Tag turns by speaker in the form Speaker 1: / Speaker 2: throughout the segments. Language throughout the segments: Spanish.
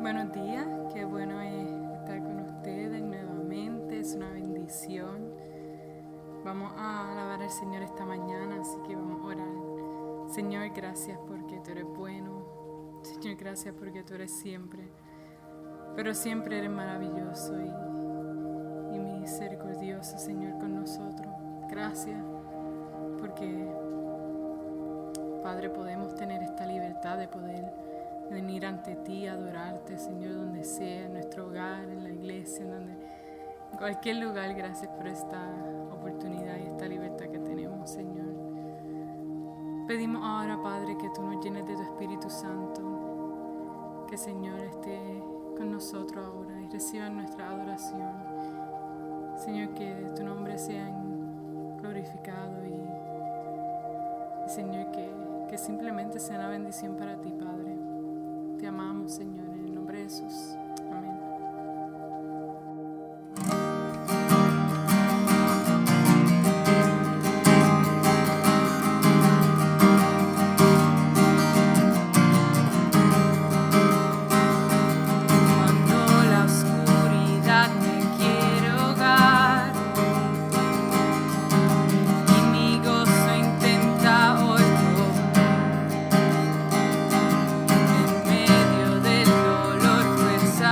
Speaker 1: Buenos días, qué bueno es estar con ustedes nuevamente, es una bendición. Vamos a alabar al Señor esta mañana, así que vamos a orar. Señor, gracias porque tú eres bueno. Señor, gracias porque tú eres siempre, pero siempre eres maravilloso y misericordioso, Señor, con nosotros. Gracias porque, Padre, podemos tener esta libertad de poder venir ante ti, adorarte, Señor, donde sea, en nuestro hogar, en la iglesia, en cualquier lugar. Gracias por esta oportunidad y esta libertad que tenemos, Señor. Pedimos ahora, Padre, que tú nos llenes de tu Espíritu Santo, que, Señor, esté con nosotros ahora y reciba nuestra adoración. Señor, que tu nombre sea glorificado y Señor, que simplemente sea una bendición para ti, Padre. Te amamos, Señor, en el nombre de Jesús. Amén. Cuando la oscuridad me quiere ahogar y mi gozo intenta ahogar, en medio del dolor, fuerza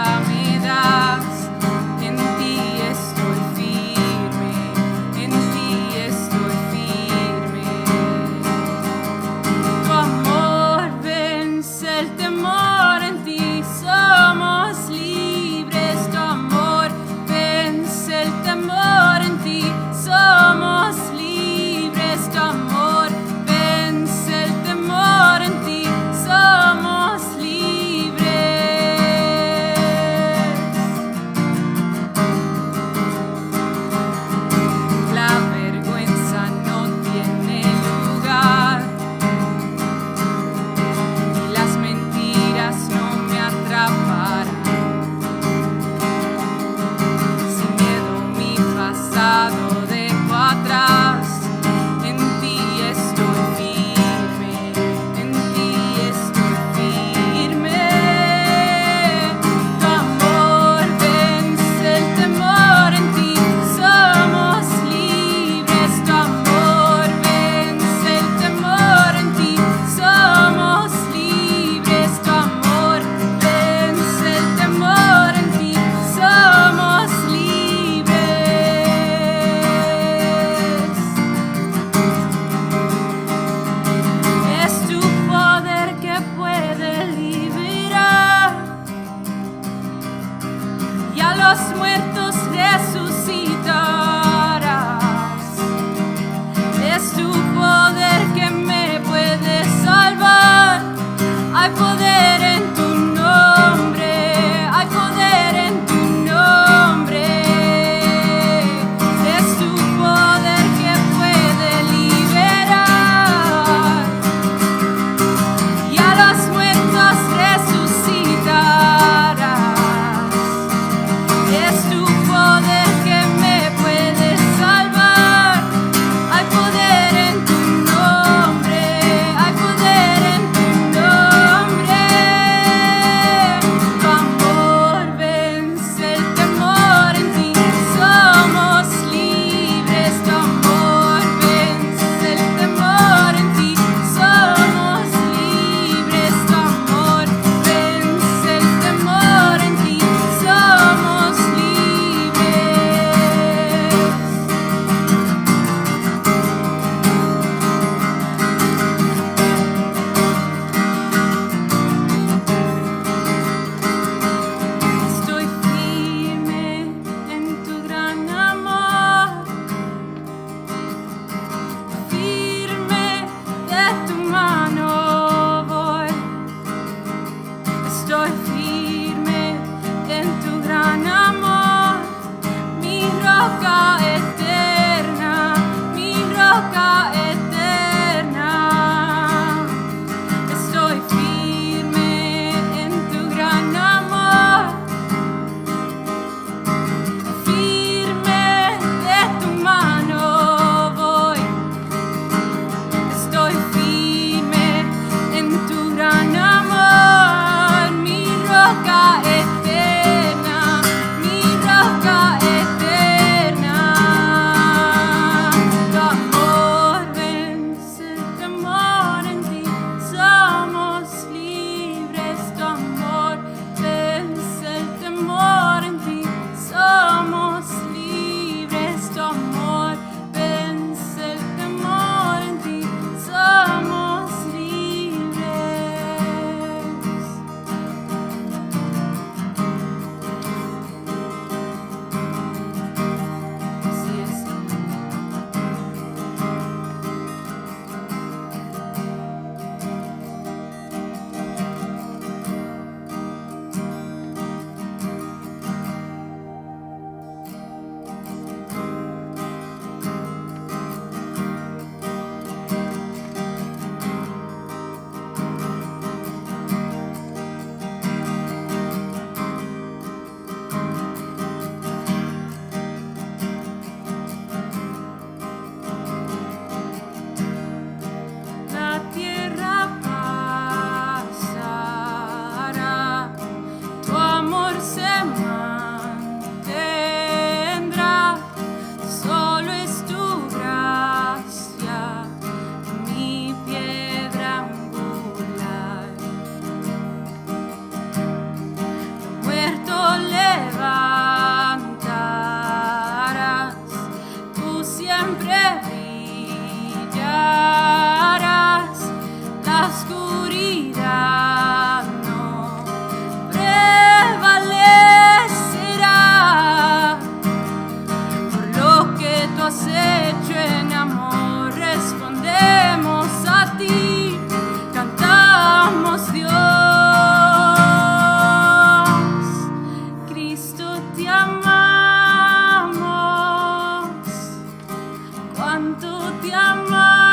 Speaker 1: cuánto te amamos,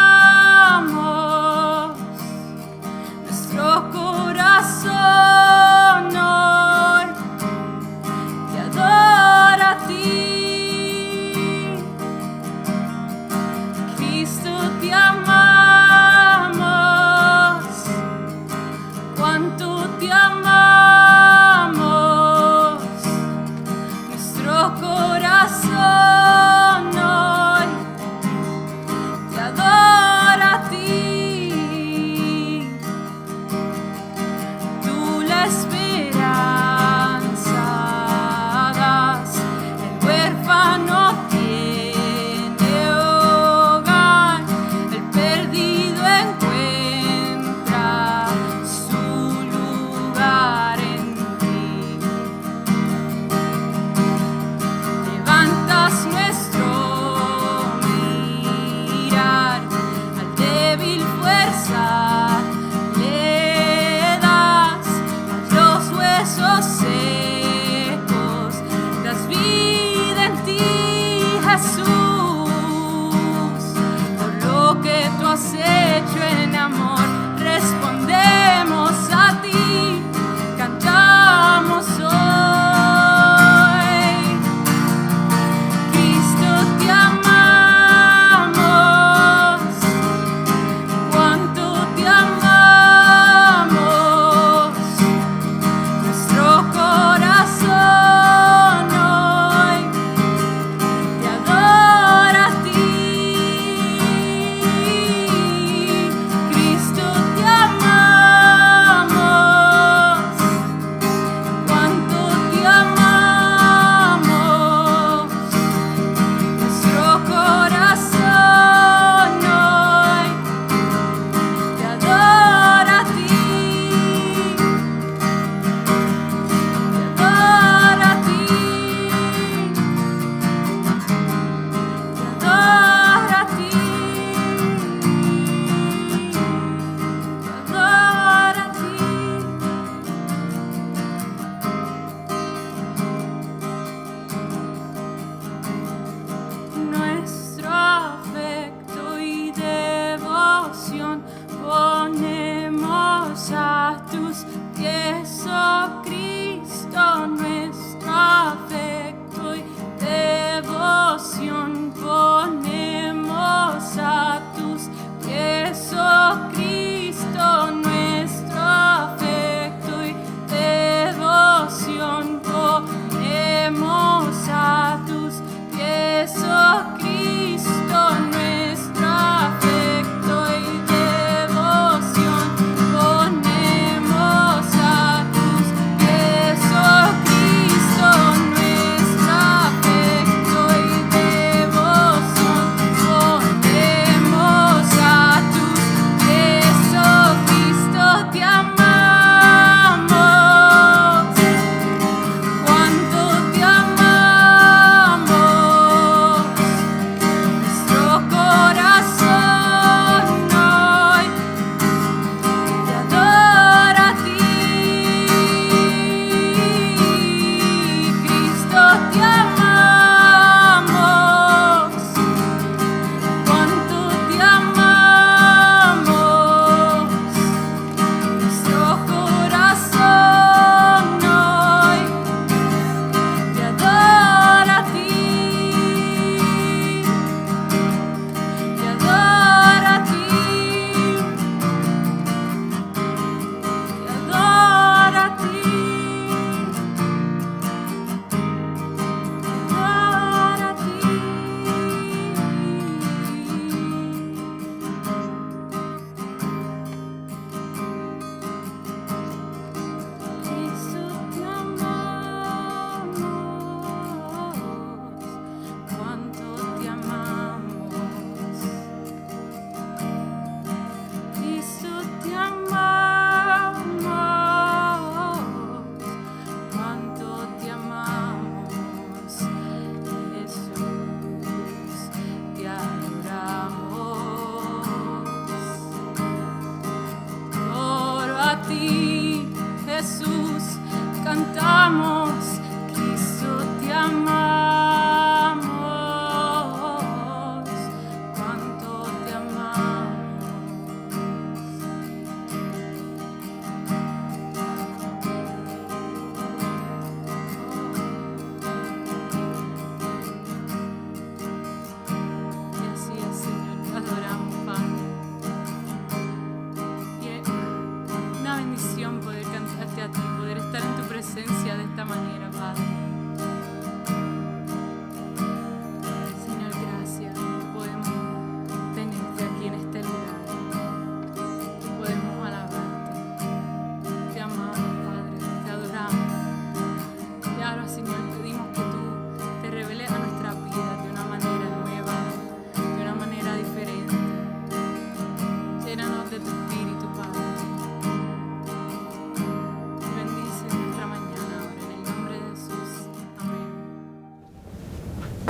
Speaker 1: nuestro corazón hoy te adora a ti. Cristo, te amamos, cuánto te amamos, nuestro corazón hoy te adora.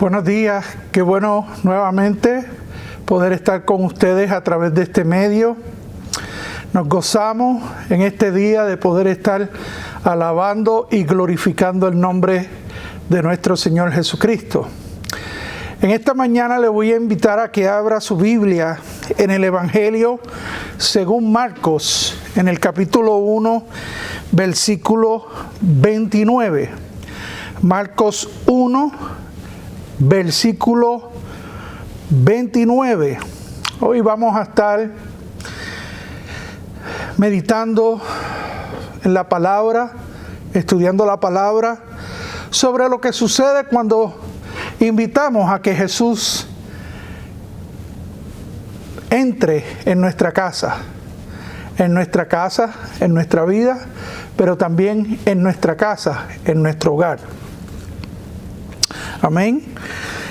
Speaker 2: Buenos días, qué bueno nuevamente poder estar con ustedes a través de este medio. Nos gozamos en este día de poder estar alabando y glorificando el nombre de nuestro Señor Jesucristo. En esta mañana le voy a invitar a que abra su Biblia en el Evangelio según Marcos, en el capítulo 1, versículo 29. Marcos 1, versículo 29. Hoy vamos a estar meditando en la palabra, estudiando la palabra, sobre lo que sucede cuando invitamos a que Jesús entre en nuestra casa, en nuestra vida, pero también en nuestra casa, en nuestro hogar. Amén.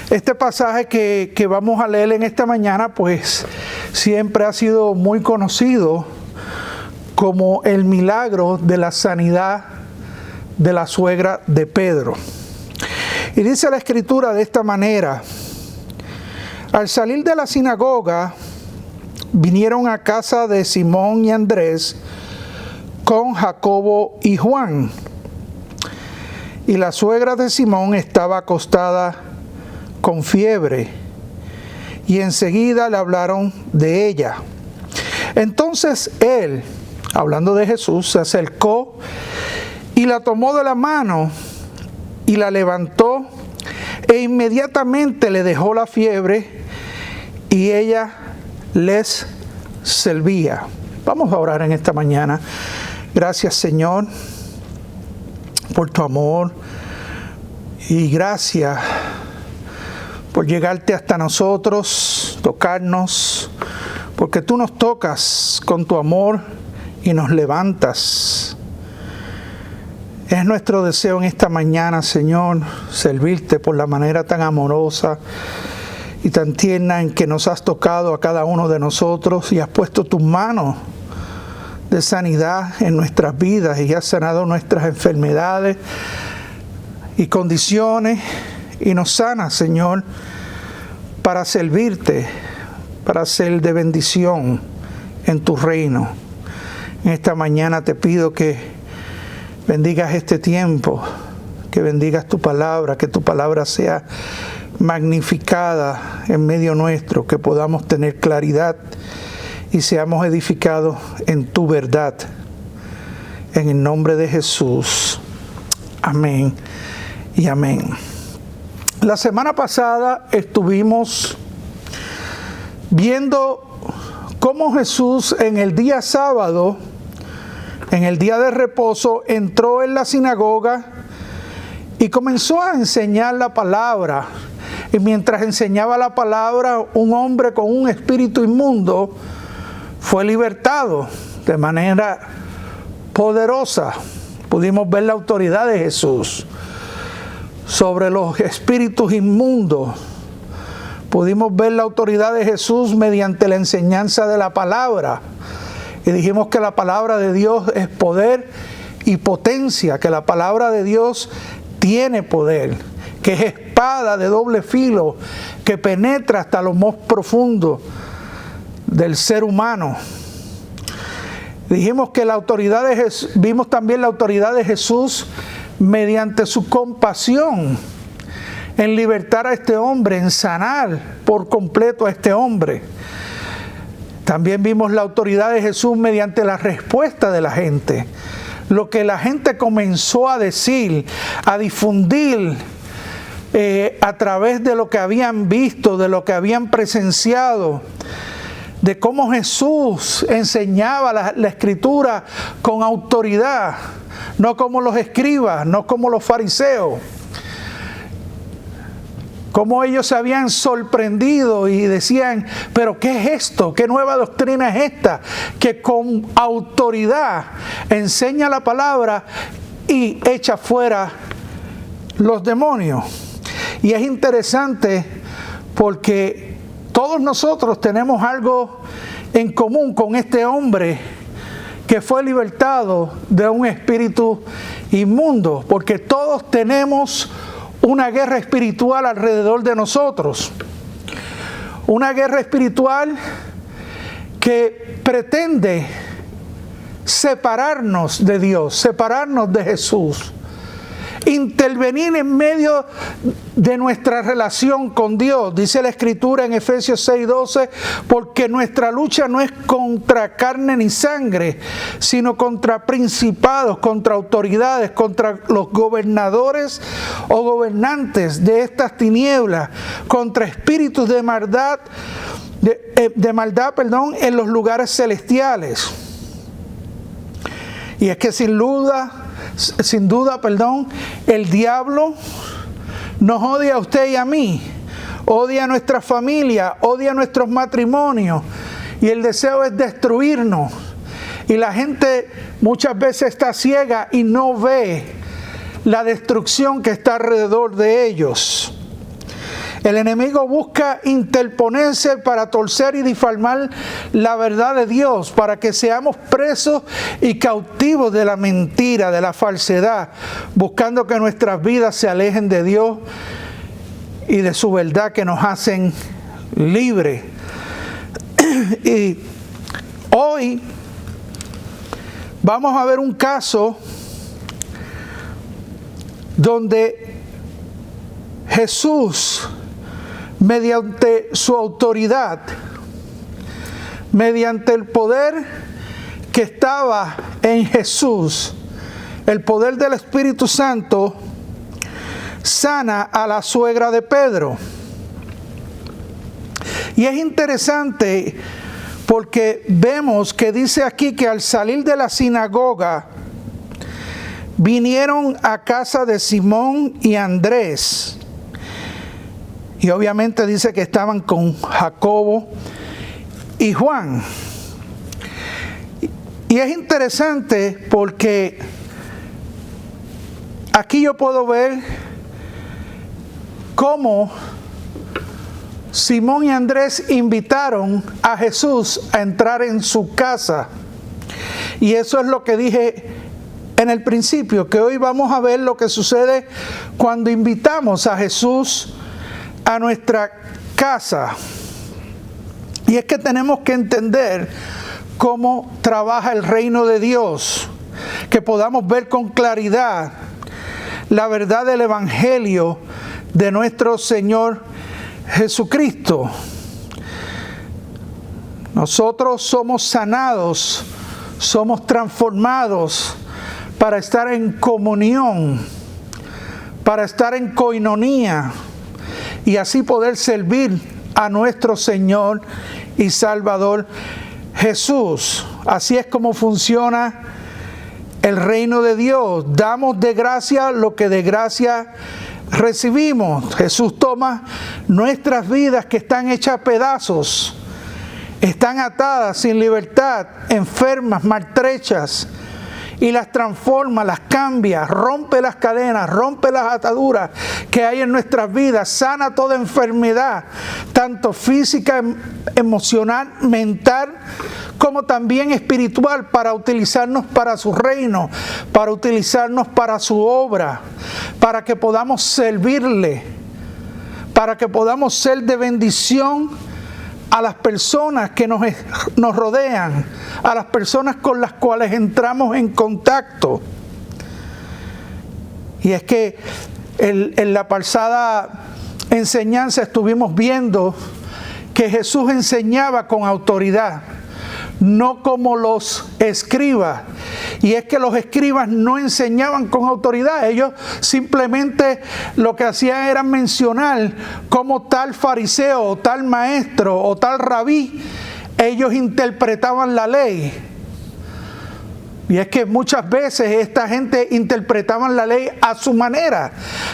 Speaker 2: Este pasaje que vamos a leer en esta mañana, pues siempre ha sido muy conocido como el milagro de la sanidad de la suegra de Pedro. Y dice la Escritura de esta manera: al salir de la sinagoga, vinieron a casa de Simón y Andrés con Jacobo y Juan. Y la suegra de Simón estaba acostada con fiebre, y enseguida le hablaron de ella. Entonces él, hablando de Jesús, se acercó y la tomó de la mano y la levantó, e inmediatamente le dejó la fiebre y ella les servía. Vamos a orar en esta mañana. Gracias, Señor, por tu amor, y gracias por llegarte hasta nosotros, tocarnos, porque tú nos tocas con tu amor y nos levantas. Es nuestro deseo en esta mañana, Señor, servirte por la manera tan amorosa y tan tierna en que nos has tocado a cada uno de nosotros y has puesto tus manos de sanidad en nuestras vidas y has sanado nuestras enfermedades y condiciones y nos sanas, Señor, para servirte, para ser de bendición en tu reino. En esta mañana te pido que bendigas este tiempo, que bendigas tu palabra, que tu palabra sea magnificada en medio nuestro, que podamos tener claridad y seamos edificados en tu verdad. En el nombre de Jesús. Amén y amén. La semana pasada estuvimos viendo cómo Jesús en el día sábado, en el día de reposo, entró en la sinagoga y comenzó a enseñar la palabra. Y mientras enseñaba la palabra, un hombre con un espíritu inmundo fue libertado de manera poderosa. Pudimos ver la autoridad de Jesús sobre los espíritus inmundos. Pudimos ver la autoridad de Jesús mediante la enseñanza de la palabra. Y dijimos que la palabra de Dios es poder y potencia, que la palabra de Dios tiene poder, que es espada de doble filo, que penetra hasta lo más profundo del ser humano. Dijimos que la autoridad de Jesús, vimos también la autoridad de Jesús mediante su compasión en libertar a este hombre, en sanar por completo a este hombre. También vimos la autoridad de Jesús mediante la respuesta de la gente. Lo que la gente comenzó a decir, a difundir a través de lo que habían visto, de lo que habían presenciado, de cómo Jesús enseñaba la Escritura con autoridad, no como los escribas, no como los fariseos. Cómo ellos se habían sorprendido y decían, pero ¿qué es esto? ¿Qué nueva doctrina es esta? Que con autoridad enseña la palabra y echa fuera los demonios. Y es interesante porque todos nosotros tenemos algo en común con este hombre que fue libertado de un espíritu inmundo, porque todos tenemos una guerra espiritual alrededor de nosotros. Una guerra espiritual que pretende separarnos de Dios, separarnos de Jesús, intervenir en medio de nuestra relación con Dios. Dice la Escritura en Efesios 6:12, porque nuestra lucha no es contra carne ni sangre, sino contra principados, contra autoridades, contra los gobernadores o gobernantes de estas tinieblas, contra espíritus de maldad, en los lugares celestiales. Y es que sin duda, el diablo nos odia a usted y a mí, odia a nuestra familia, odia a nuestros matrimonios, y el deseo es destruirnos. Y la gente muchas veces está ciega y no ve la destrucción que está alrededor de ellos. El enemigo busca interponerse para torcer y difamar la verdad de Dios, para que seamos presos y cautivos de la mentira, de la falsedad, buscando que nuestras vidas se alejen de Dios y de su verdad que nos hacen libres. Y hoy vamos a ver un caso donde Jesús, mediante su autoridad, mediante el poder que estaba en Jesús, el poder del Espíritu Santo, sana a la suegra de Pedro. Y es interesante porque vemos que dice aquí que al salir de la sinagoga, vinieron a casa de Simón y Andrés. Y obviamente dice que estaban con Jacobo y Juan. Y es interesante porque aquí yo puedo ver cómo Simón y Andrés invitaron a Jesús a entrar en su casa. Y eso es lo que dije en el principio, que hoy vamos a ver lo que sucede cuando invitamos a Jesús a nuestra casa. Y es que tenemos que entender cómo trabaja el reino de Dios, que podamos ver con claridad la verdad del Evangelio de nuestro Señor Jesucristo. Nosotros somos sanados, somos transformados para estar en comunión, para estar en coinonía, y así poder servir a nuestro Señor y Salvador Jesús. Así es como funciona el reino de Dios. Damos de gracia lo que de gracia recibimos. Jesús toma nuestras vidas que están hechas pedazos, están atadas, sin libertad, enfermas, maltrechas, y las transforma, las cambia, rompe las cadenas, rompe las ataduras que hay en nuestras vidas, sana toda enfermedad, tanto física, emocional, mental, como también espiritual, para utilizarnos para su reino, para utilizarnos para su obra, para que podamos servirle, para que podamos ser de bendición a las personas que nos rodean, a las personas con las cuales entramos en contacto. Y es que en la pasada enseñanza estuvimos viendo que Jesús enseñaba con autoridad, no como los escribas. Y es que los escribas no enseñaban con autoridad. Ellos simplemente lo que hacían era mencionar como tal fariseo o tal maestro o tal rabí, ellos interpretaban la ley. Y es que muchas veces esta gente interpretaban la ley a su manera.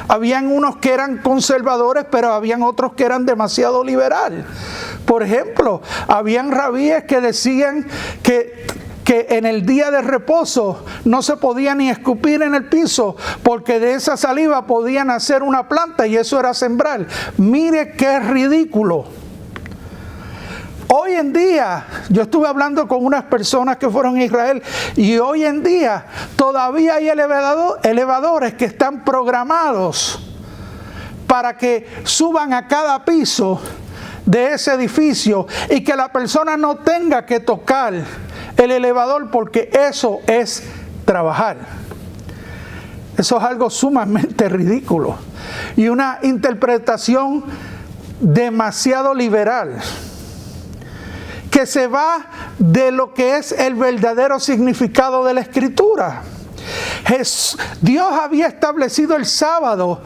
Speaker 2: Habían unos que eran conservadores, pero habían otros que eran demasiado liberal. Por ejemplo, habían rabíes que decían que en el día de reposo no se podía ni escupir en el piso, porque de esa saliva podían hacer una planta y eso era sembrar. Mire qué ridículo. Hoy en día, yo estuve hablando con unas personas que fueron a Israel, y hoy en día todavía hay elevadores que están programados para que suban a cada piso de ese edificio y que la persona no tenga que tocar el elevador, porque eso es trabajar. Eso es algo sumamente ridículo y una interpretación demasiado liberal, que se va de lo que es el verdadero significado de la Escritura. Dios había establecido el sábado,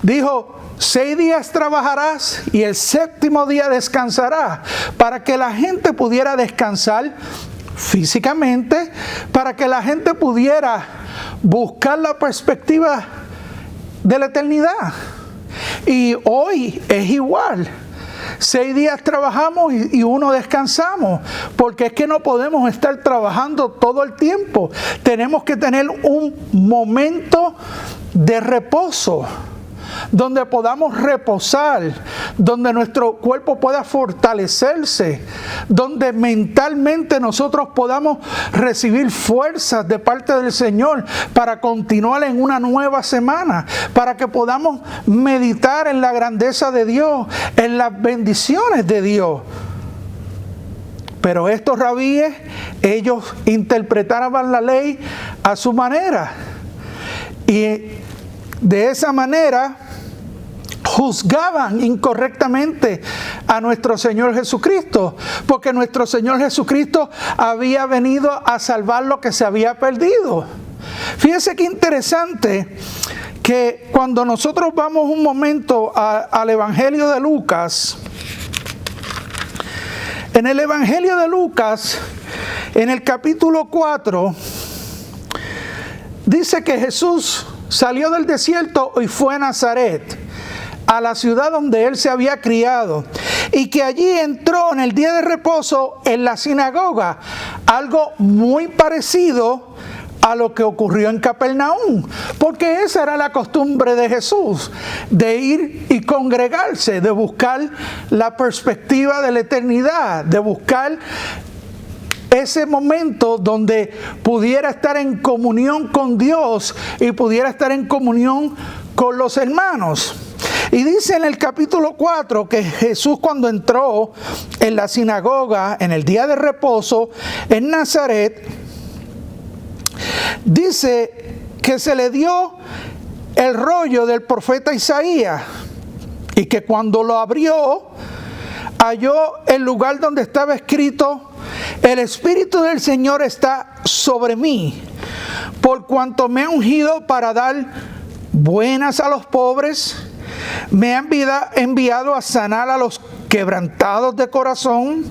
Speaker 2: dijo: 6 días trabajarás y el 7º día descansarás, para que la gente pudiera descansar físicamente, para que la gente pudiera buscar la perspectiva de la eternidad. Y hoy es igual. 6 días trabajamos y 1 descansamos, porque es que no podemos estar trabajando todo el tiempo. Tenemos que tener un momento de reposo, donde podamos reposar, donde nuestro cuerpo pueda fortalecerse, donde mentalmente nosotros podamos recibir fuerzas de parte del Señor para continuar en una nueva semana, para que podamos meditar en la grandeza de Dios, en las bendiciones de Dios. Pero estos rabíes, ellos interpretaban la ley a su manera, y de esa manera juzgaban incorrectamente a nuestro Señor Jesucristo, porque nuestro Señor Jesucristo había venido a salvar lo que se había perdido. Fíjese qué interesante que cuando nosotros vamos un momento al Evangelio de Lucas, en el Evangelio de Lucas, en el capítulo 4, dice que Jesús salió del desierto y fue a Nazaret, a la ciudad donde él se había criado, y que allí entró en el día de reposo en la sinagoga, algo muy parecido a lo que ocurrió en Capernaum, porque esa era la costumbre de Jesús, de ir y congregarse, de buscar la perspectiva de la eternidad, de buscar ese momento donde pudiera estar en comunión con Dios y pudiera estar en comunión con los hermanos. Y dice en el capítulo 4 que Jesús, cuando entró en la sinagoga en el día de reposo en Nazaret, dice que se le dio el rollo del profeta Isaías, y que cuando lo abrió, halló el lugar donde estaba escrito: el Espíritu del Señor está sobre mí, por cuanto me ha ungido para dar buenas a los pobres, me ha enviado a sanar a los quebrantados de corazón,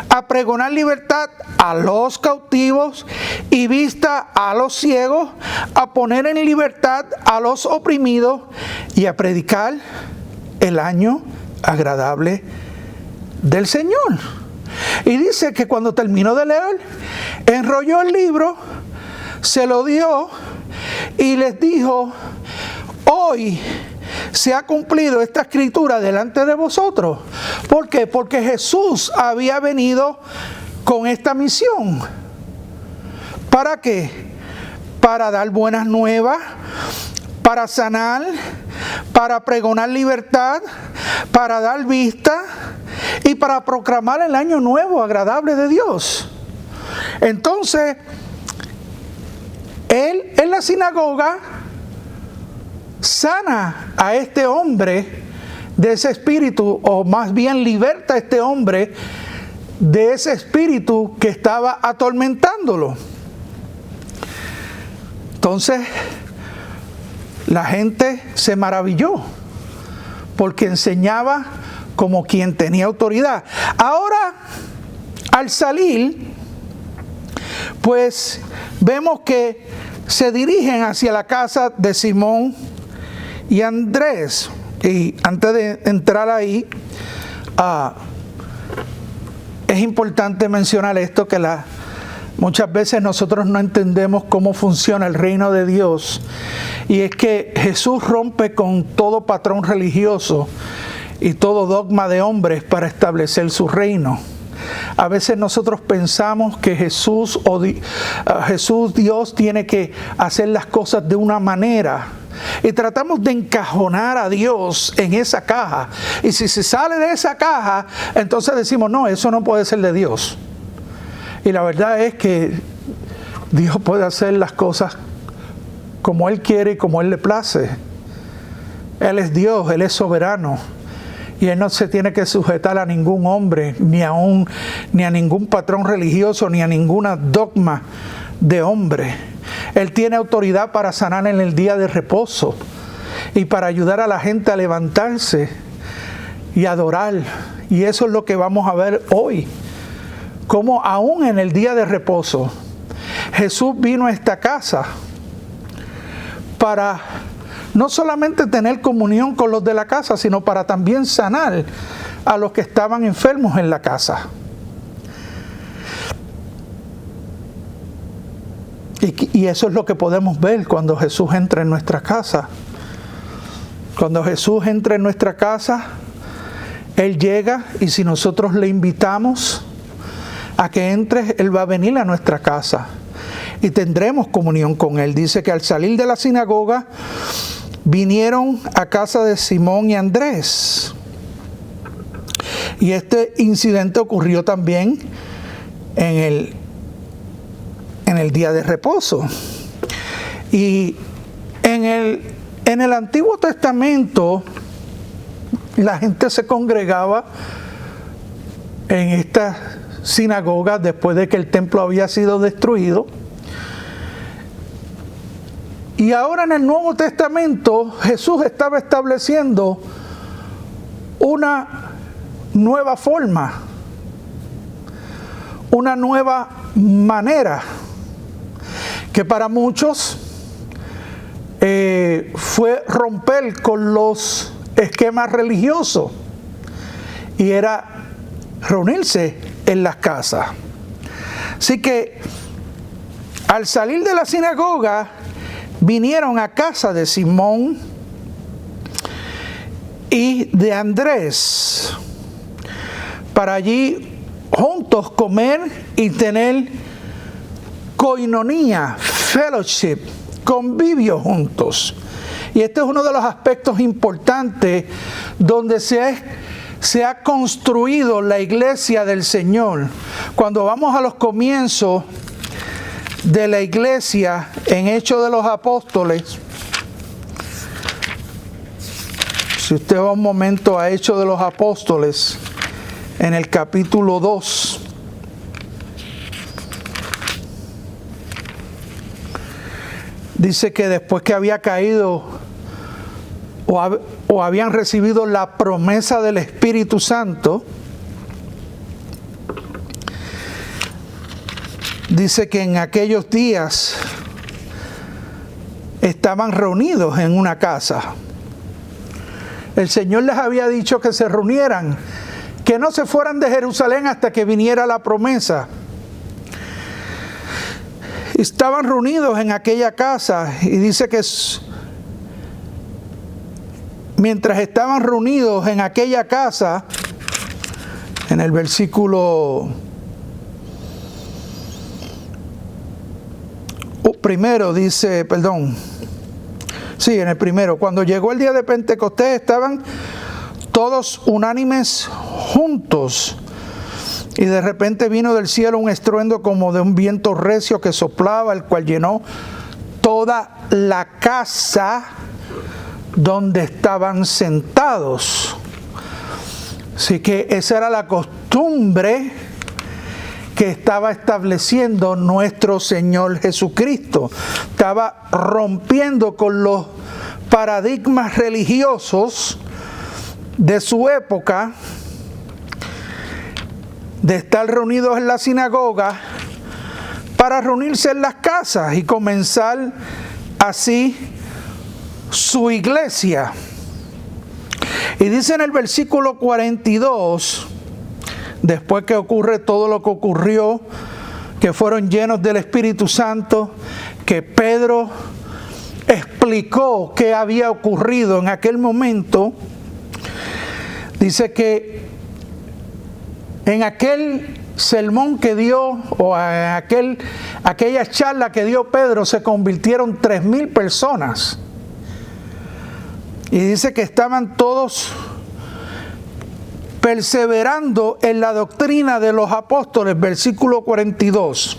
Speaker 2: a pregonar libertad a los cautivos y vista a los ciegos, a poner en libertad a los oprimidos y a predicar el año agradable del Señor. Y dice que cuando terminó de leer, enrolló el libro, se lo dio y les dijo: hoy se ha cumplido esta escritura delante de vosotros. ¿Por qué? Porque Jesús había venido con esta misión. ¿Para qué? Para dar buenas nuevas, para sanar, para pregonar libertad, para dar vista y para proclamar el año nuevo agradable de Dios. Entonces, él en la sinagoga sana a este hombre de ese espíritu, o más bien liberta a este hombre de ese espíritu que estaba atormentándolo. Entonces, la gente se maravilló porque enseñaba como quien tenía autoridad. Ahora, al salir, pues vemos que se dirigen hacia la casa de Simón y Andrés. Y antes de entrar ahí, es importante mencionar esto, que muchas veces nosotros no entendemos cómo funciona el reino de Dios. Y es que Jesús rompe con todo patrón religioso y todo dogma de hombres para establecer su reino. A veces nosotros pensamos que Jesús, Dios, tiene que hacer las cosas de una manera. y tratamos de encajonar a Dios en esa caja. Y si se sale de esa caja, entonces decimos, no, eso no puede ser de Dios. Y la verdad es que Dios puede hacer las cosas como Él quiere y como Él le place. Él es Dios, Él es soberano. Y Él no se tiene que sujetar a ningún hombre, ni a ningún patrón religioso, ni a ninguna dogma de hombre. Él tiene autoridad para sanar en el día de reposo y para ayudar a la gente a levantarse y adorar. Y eso es lo que vamos a ver hoy. Como aún en el día de reposo, Jesús vino a esta casa para no solamente tener comunión con los de la casa, sino para también sanar a los que estaban enfermos en la casa. Y eso es lo que podemos ver cuando Jesús entra en nuestra casa. Cuando Jesús entra en nuestra casa, Él llega y si nosotros le invitamos a que entre, Él va a venir a nuestra casa y tendremos comunión con Él. Dice que al salir de la sinagoga, vinieron a casa de Simón y Andrés. Y este incidente ocurrió también en el día de reposo. Y en el Antiguo Testamento, la gente se congregaba en estas sinagogas después de que el templo había sido destruido. Y ahora en el Nuevo Testamento Jesús estaba estableciendo una nueva forma, una nueva manera, que para muchos fue romper con los esquemas religiosos, y era reunirse en las casas. Así que al salir de la sinagoga, vinieron a casa de Simón y de Andrés para allí juntos comer y tener koinonía, fellowship, convivio juntos. Y este es uno de los aspectos importantes donde se ha construido la iglesia del Señor. Cuando vamos a los comienzos de la iglesia en Hechos de los Apóstoles, si usted va un momento a Hechos de los Apóstoles, en el capítulo 2, dice que después que había caído o habían recibido la promesa del Espíritu Santo, dice que en aquellos días estaban reunidos en una casa. El Señor les había dicho que se reunieran, que no se fueran de Jerusalén hasta que viniera la promesa. Estaban reunidos en aquella casa y dice que mientras estaban reunidos en aquella casa, en el versículo primero dice, en el primero, cuando llegó el día de Pentecostés estaban todos unánimes juntos, y de repente vino del cielo un estruendo como de un viento recio que soplaba, el cual llenó toda la casa donde estaban sentados. Así que esa era la costumbre que estaba estableciendo nuestro Señor Jesucristo. Estaba rompiendo con los paradigmas religiosos de su época, de estar reunidos en la sinagoga, para reunirse en las casas y comenzar así su iglesia. Y dice en el versículo 42, después que ocurre todo lo que ocurrió, que fueron llenos del Espíritu Santo, que Pedro explicó qué había ocurrido en aquel momento, dice que en aquel sermón que dio, o aquella charla que dio Pedro, se convirtieron 3,000 personas. Y dice que estaban todos perseverando en la doctrina de los apóstoles, versículo 42.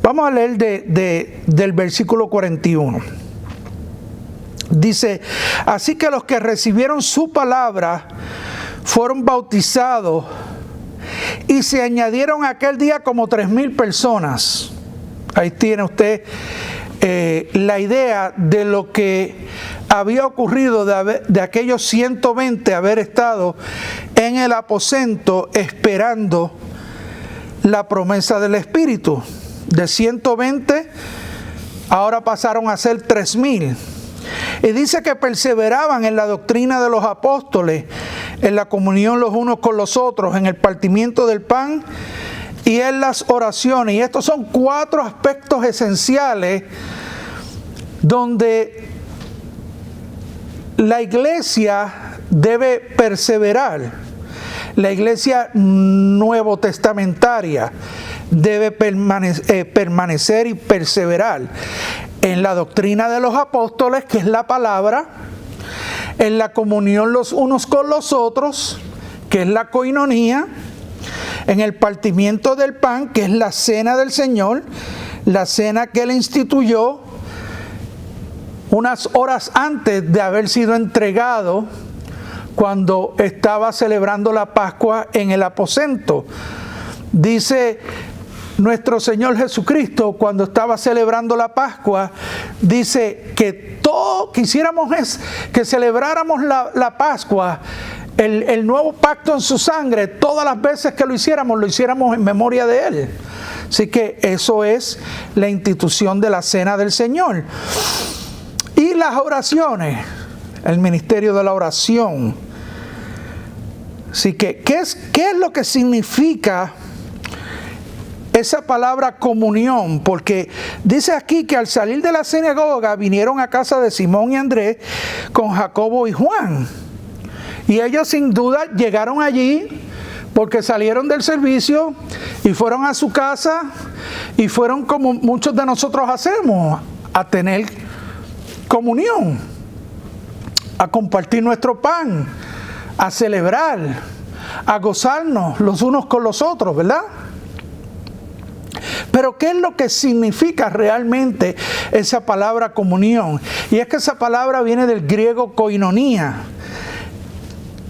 Speaker 2: Vamos a leer del versículo 41. Dice, así que los que recibieron su palabra fueron bautizados y se añadieron aquel día como 3,000 personas. Ahí tiene usted la idea de lo que había ocurrido de aquellos 120 haber estado en el aposento esperando la promesa del Espíritu. De 120 ahora pasaron a ser 3,000. Y dice que perseveraban en la doctrina de los apóstoles, en la comunión los unos con los otros, en el partimiento del pan y en las oraciones. Y estos son 4 aspectos esenciales donde la iglesia debe perseverar. La iglesia nuevo testamentaria debe permanecer y perseverar en la doctrina de los apóstoles, que es la palabra, en la comunión los unos con los otros, que es la coinonía, en el partimiento del pan, que es la cena del Señor, la cena que Él instituyó unas horas antes de haber sido entregado cuando estaba celebrando la Pascua en el aposento. Dice nuestro Señor Jesucristo, cuando estaba celebrando la Pascua, dice que todo quisiéramos que celebráramos la Pascua, el nuevo pacto en su sangre, todas las veces que lo hiciéramos en memoria de Él. Así que eso es la institución de la cena del Señor. Y las oraciones, el ministerio de la oración. Así que, ¿qué es lo que significa esa palabra comunión? Porque dice aquí que al salir de la sinagoga vinieron a casa de Simón y Andrés con Jacobo y Juan. Y ellos sin duda llegaron allí porque salieron del servicio y fueron a su casa y fueron como muchos de nosotros hacemos, a tener comunión, a compartir nuestro pan, a celebrar, a gozarnos los unos con los otros, ¿verdad? Pero ¿qué es lo que significa realmente esa palabra comunión? Y es que esa palabra viene del griego koinonía,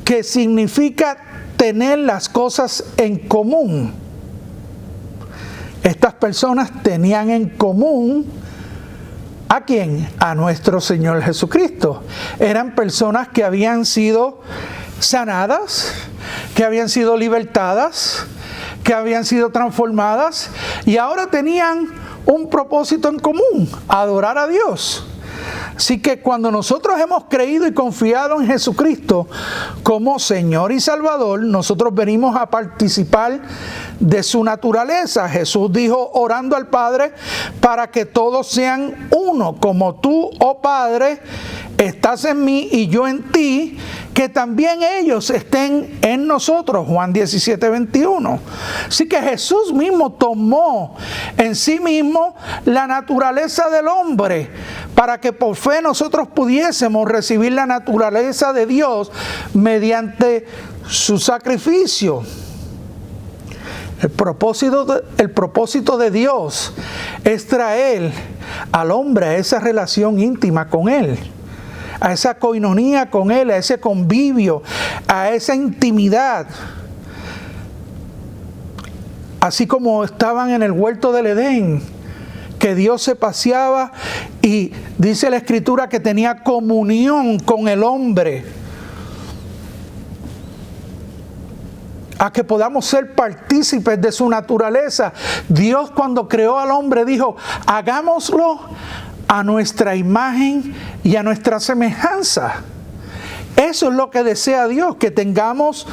Speaker 2: que significa tener las cosas en común. Estas personas tenían en común ¿a quién? A nuestro Señor Jesucristo. Eran personas que habían sido sanadas, que habían sido libertadas, que habían sido transformadas y ahora tenían un propósito en común: adorar a Dios. Así que cuando nosotros hemos creído y confiado en Jesucristo como Señor y Salvador, nosotros venimos a participar de su naturaleza. Jesús dijo, orando al Padre, para que todos sean uno, como tú, oh Padre, estás en mí y yo en ti, que también ellos estén en nosotros. Juan 17:21. Así que Jesús mismo tomó en sí mismo la naturaleza del hombre para que por fe nosotros pudiésemos recibir la naturaleza de Dios mediante su sacrificio. El propósito de Dios es traer al hombre a esa relación íntima con Él, a esa coinonía con Él, a ese convivio, a esa intimidad. Así como estaban en el huerto del Edén, que Dios se paseaba y dice la Escritura que tenía comunión con el hombre. A que podamos ser partícipes de su naturaleza. Dios, cuando creó al hombre, dijo, hagámoslo a nuestra imagen y a nuestra semejanza. Eso es lo que desea Dios, que tengamos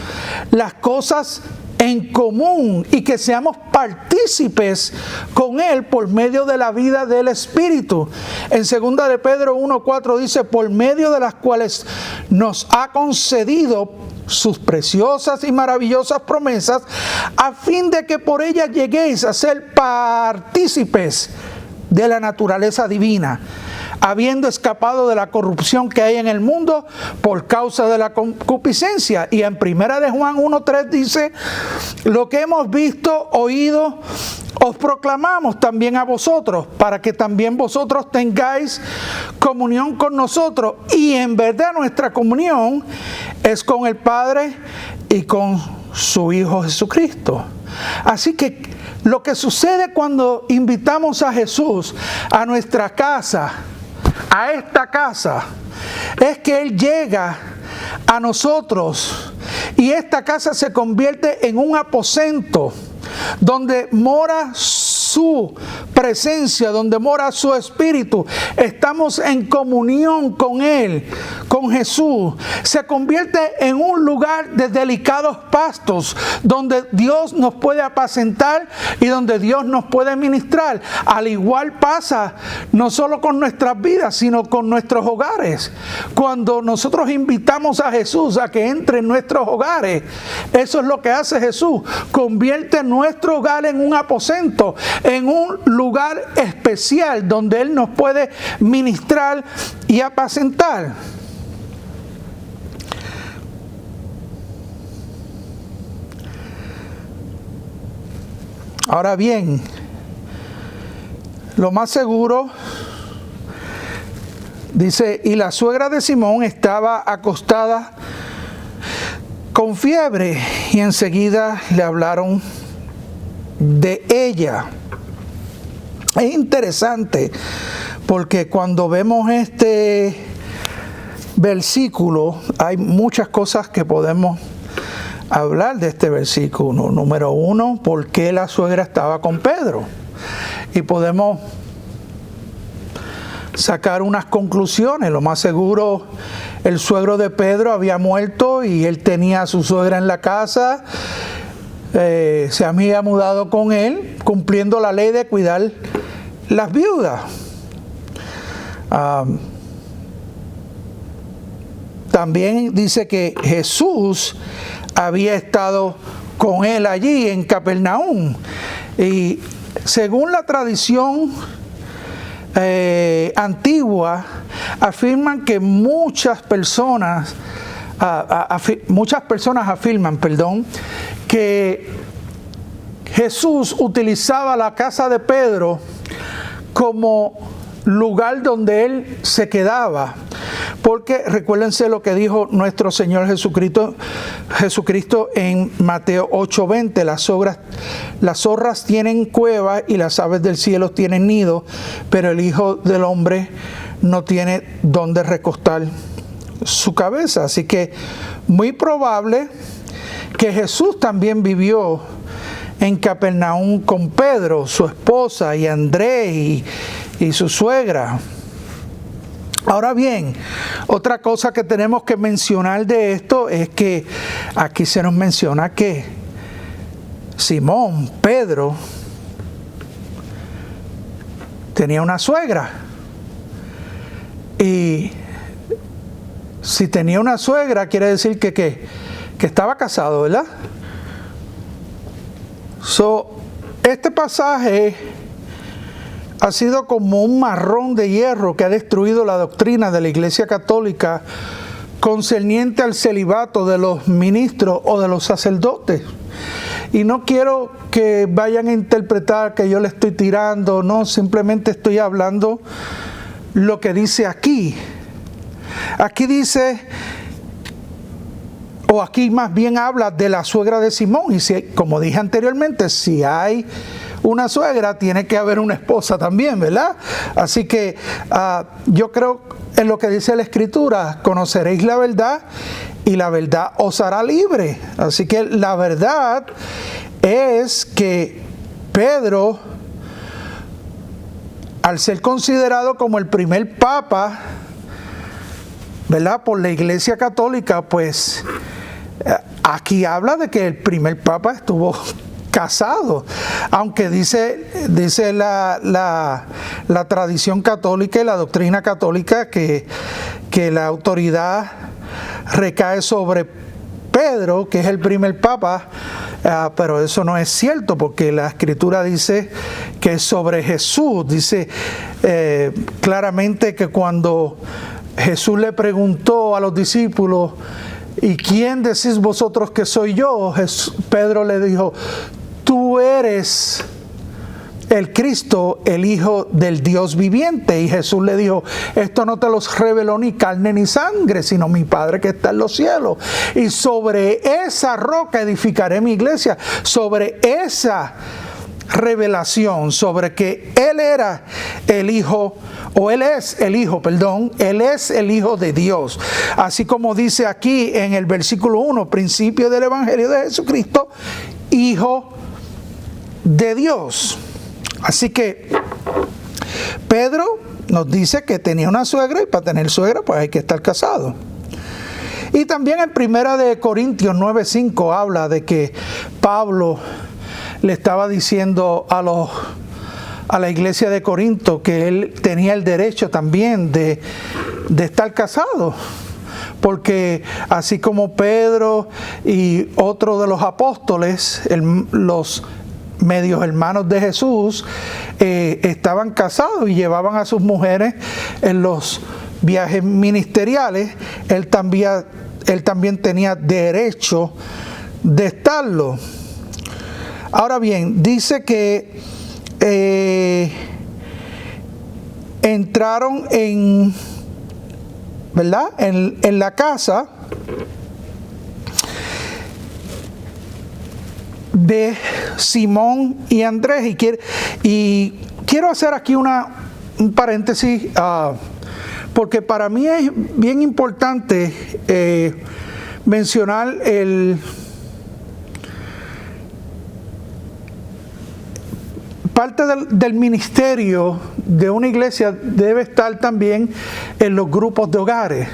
Speaker 2: las cosas en común y que seamos partícipes con Él por medio de la vida del Espíritu. En 2 de Pedro 1:4 dice, por medio de las cuales nos ha concedido sus preciosas y maravillosas promesas, a fin de que por ellas lleguéis a ser partícipes de la naturaleza divina, habiendo escapado de la corrupción que hay en el mundo por causa de la concupiscencia. Y en 1 de Juan 1:3 dice, lo que hemos visto, oído, os proclamamos también a vosotros, para que también vosotros tengáis comunión con nosotros. Y en verdad nuestra comunión es con el Padre y con su Hijo Jesucristo. Así que lo que sucede cuando invitamos a Jesús a nuestra casa, a esta casa, es que Él llega a nosotros y esta casa se convierte en un aposento donde mora su presencia, donde mora su espíritu. Estamos en comunión con Él, con Jesús. Se convierte en un lugar de delicados pastos, donde Dios nos puede apacentar y donde Dios nos puede ministrar. Al igual pasa no solo con nuestras vidas, sino con nuestros hogares. Cuando nosotros invitamos a Jesús a que entre en nuestros hogares, eso es lo que hace Jesús. Convierte nuestro hogar en un aposento, en un lugar especial donde Él nos puede ministrar y apacentar. Ahora bien, lo más seguro, dice, y la suegra de Simón estaba acostada con fiebre, y enseguida le hablaron de ella. Es interesante porque cuando vemos este versículo hay muchas cosas que podemos hablar de este versículo. Número uno, ¿por qué la suegra estaba con Pedro? Y podemos sacar unas conclusiones. Lo más seguro, el suegro de Pedro había muerto y él tenía a su suegra en la casa. Se había mudado con él, cumpliendo la ley de cuidar las viudas. También dice que Jesús había estado con él allí en Capernaum. Y según la tradición antigua, afirman que muchas personas afirman, que Jesús utilizaba la casa de Pedro como lugar donde él se quedaba, porque recuérdense lo que dijo nuestro Señor Jesucristo en Mateo 8:20, las zorras tienen cuevas y las aves del cielo tienen nido, pero el Hijo del Hombre no tiene donde recostar su cabeza. Así que muy probable que Jesús también vivió en Capernaum con Pedro, su esposa, y Andrés y su suegra. Ahora bien, otra cosa que tenemos que mencionar de esto es que aquí se nos menciona que Simón, Pedro, tenía una suegra. Y si tenía una suegra, quiere decir que estaba casado, ¿verdad? Este pasaje ha sido como un marrón de hierro que ha destruido la doctrina de la Iglesia Católica concerniente al celibato de los ministros o de los sacerdotes. Y no quiero que vayan a interpretar que yo le estoy tirando, no, simplemente estoy hablando lo que dice aquí. Aquí dice, o aquí más bien habla de la suegra de Simón, y si, como dije anteriormente, si hay una suegra, tiene que haber una esposa también, ¿verdad? Así que yo creo en lo que dice la Escritura, conoceréis la verdad y la verdad os hará libre. Así que la verdad es que Pedro, al ser considerado como el primer papa, ¿verdad?, por la Iglesia Católica, pues aquí habla de que el primer papa estuvo casado, aunque dice la tradición católica y la doctrina católica que la autoridad recae sobre Pedro, que es el primer papa. pero eso no es cierto, porque la Escritura dice que es sobre Jesús. Dice claramente que cuando Jesús le preguntó a los discípulos, ¿y quién decís vosotros que soy yo? Pedro le dijo, tú eres el Cristo, el Hijo del Dios viviente. Y Jesús le dijo, esto no te los reveló ni carne ni sangre, sino mi Padre que está en los cielos. Y sobre esa roca edificaré mi iglesia. Sobre esa revelación, sobre que Él era el Hijo, o Él es el Hijo, perdón, Él es el Hijo de Dios. Así como dice aquí en el versículo 1, principio del Evangelio de Jesucristo, Hijo de Dios. Así que Pedro nos dice que tenía una suegra, y para tener suegra pues hay que estar casado. Y también en 1 Corintios 9:5 habla de que Pablo le estaba diciendo a la iglesia de Corinto que él tenía el derecho también de estar casado. Porque así como Pedro y otro de los apóstoles, los medios hermanos de Jesús, estaban casados y llevaban a sus mujeres en los viajes ministeriales, él también tenía derecho de estarlo. Ahora bien, dice que entraron ¿verdad? En la casa de Simón y Andrés, y quiero hacer aquí un paréntesis, porque para mí es bien importante mencionar parte del ministerio de una iglesia debe estar también en los grupos de hogares.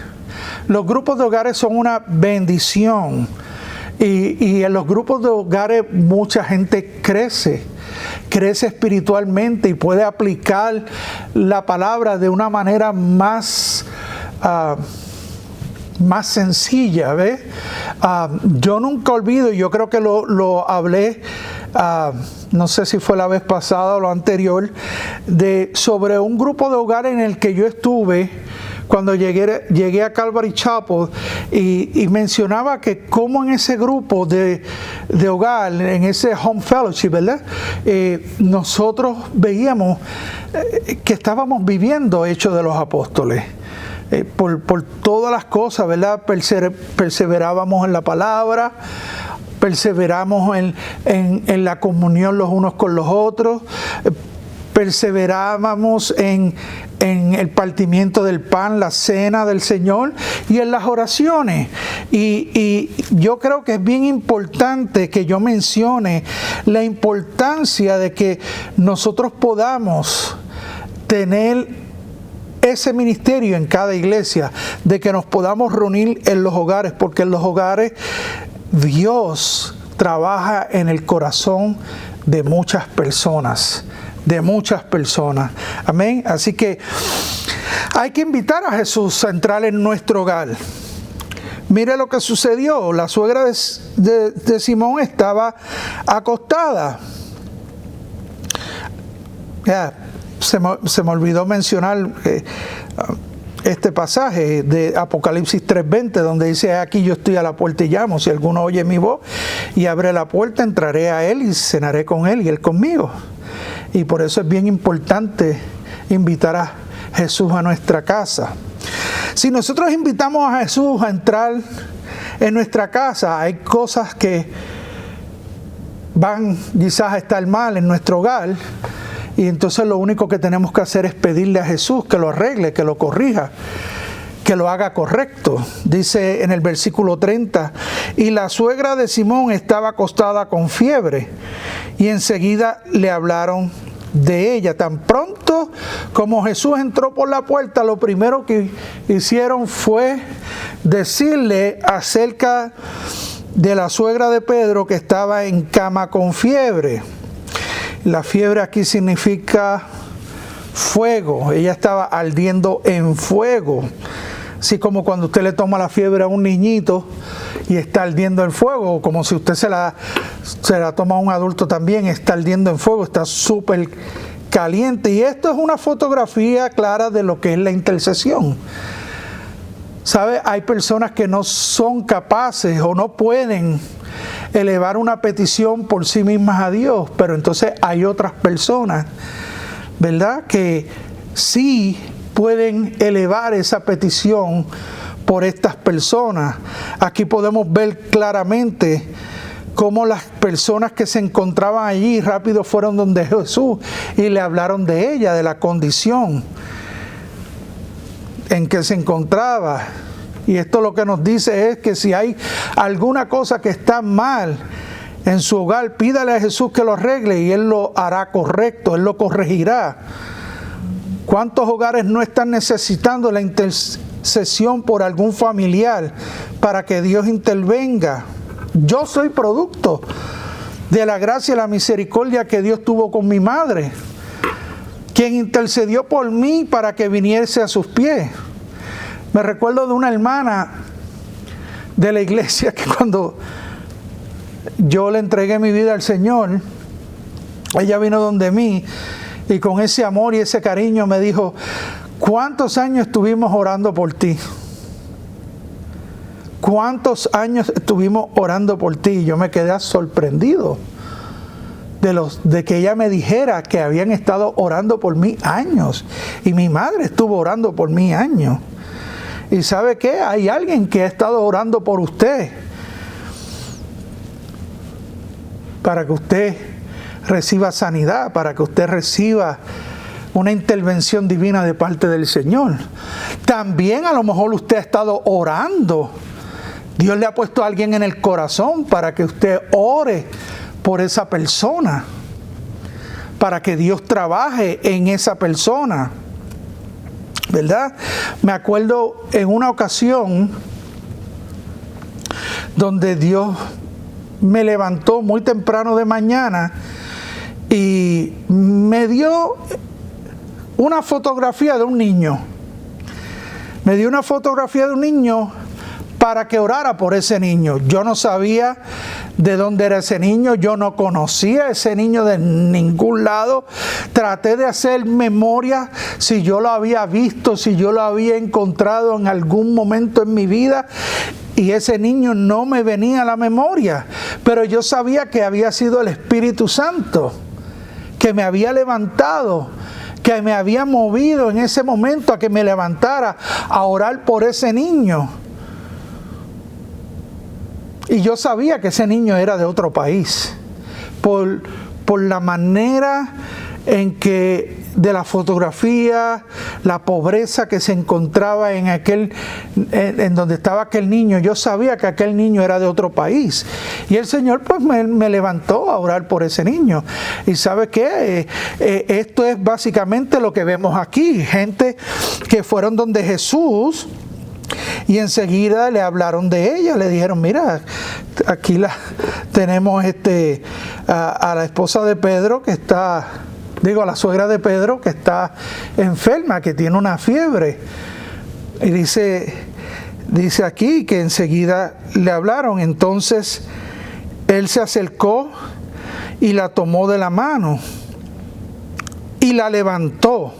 Speaker 2: Los grupos de hogares son una bendición. Y en los grupos de hogares mucha gente crece espiritualmente y puede aplicar la palabra de una manera más sencilla, ¿ves? Yo nunca olvido, y yo creo que lo hablé, no sé si fue la vez pasada o lo anterior, sobre un grupo de hogares en el que yo estuve cuando llegué a Calvary Chapel, y mencionaba que como en ese grupo de hogar, en ese home fellowship, ¿verdad? Nosotros veíamos que estábamos viviendo Hechos de los Apóstoles. Por todas las cosas, ¿verdad? Perseverábamos en la palabra, perseveramos en la comunión los unos con los otros, perseverábamos en el partimiento del pan, la cena del Señor, y en las oraciones. Y yo creo que es bien importante que yo mencione la importancia de que nosotros podamos tener ese ministerio en cada iglesia, de que nos podamos reunir en los hogares, porque en los hogares Dios trabaja en el corazón de muchas personas. Amén. Así que hay que invitar a Jesús a entrar en nuestro hogar. Mire lo que sucedió. La suegra de Simón estaba acostada. Se me olvidó mencionar este pasaje de Apocalipsis 3:20, donde dice: aquí yo estoy a la puerta y llamo, si alguno oye mi voz y abre la puerta, entraré a él y cenaré con él y él conmigo. Y por eso es bien importante invitar a Jesús a nuestra casa. Si nosotros invitamos a Jesús a entrar en nuestra casa, hay cosas que van quizás a estar mal en nuestro hogar, y entonces lo único que tenemos que hacer es pedirle a Jesús que lo arregle, que lo corrija, que lo haga correcto. Dice en el versículo 30, y la suegra de Simón estaba acostada con fiebre, y enseguida le hablaron de ella. Tan pronto como Jesús entró por la puerta, lo primero que hicieron fue decirle acerca de la suegra de Pedro, que estaba en cama con fiebre. La fiebre aquí significa fuego. Ella estaba ardiendo en fuego. Así como cuando usted le toma la fiebre a un niñito y está ardiendo en fuego, como si usted se la toma a un adulto también, está ardiendo en fuego, está súper caliente. Y esto es una fotografía clara de lo que es la intercesión. ¿Sabe? Hay personas que no son capaces o no pueden elevar una petición por sí mismas a Dios, pero entonces hay otras personas, ¿verdad?, que sí pueden elevar esa petición por estas personas. Aquí podemos ver claramente cómo las personas que se encontraban allí rápido fueron donde Jesús y le hablaron de ella, de la condición en que se encontraba. Y esto lo que nos dice es que si hay alguna cosa que está mal en su hogar, pídale a Jesús que lo arregle y Él lo hará correcto, Él lo corregirá. ¿Cuántos hogares no están necesitando la intercesión por algún familiar para que Dios intervenga? Yo soy producto de la gracia y la misericordia que Dios tuvo con mi madre, quien intercedió por mí para que viniese a sus pies. Me recuerdo de una hermana de la iglesia que cuando yo le entregué mi vida al Señor, ella vino donde mí y con ese amor y ese cariño me dijo: ¿cuántos años estuvimos orando por ti? ¿Cuántos años estuvimos orando por ti? Y yo me quedé sorprendido de que ella me dijera que habían estado orando por mí años. Y mi madre estuvo orando por mí años. ¿Y sabe qué? Hay alguien que ha estado orando por usted para que usted reciba sanidad, para que usted reciba una intervención divina de parte del Señor. También a lo mejor usted ha estado orando. Dios le ha puesto a alguien en el corazón para que usted ore por esa persona, para que Dios trabaje en esa persona, ¿verdad? Me acuerdo en una ocasión donde Dios me levantó muy temprano de mañana y me dio una fotografía de un niño. Me dio una fotografía de un niño para que orara por ese niño. Yo no sabía de dónde era ese niño, yo no conocía a ese niño de ningún lado. Traté de hacer memoria si yo lo había visto, si yo lo había encontrado en algún momento en mi vida, y ese niño no me venía a la memoria, pero yo sabía que había sido el Espíritu Santo que me había levantado, que me había movido en ese momento a que me levantara a orar por ese niño. Y yo sabía que ese niño era de otro país, por la manera en que de la fotografía, la pobreza que se encontraba en donde estaba aquel niño. Yo sabía que aquel niño era de otro país. Y el Señor pues me levantó a orar por ese niño. Y ¿sabe qué? Esto es básicamente lo que vemos aquí. Gente que fueron donde Jesús y enseguida le hablaron de ella, le dijeron: mira, aquí tenemos a la esposa de Pedro que está, a la suegra de Pedro que está enferma, que tiene una fiebre. Y dice aquí que enseguida le hablaron. Entonces él se acercó y la tomó de la mano y la levantó.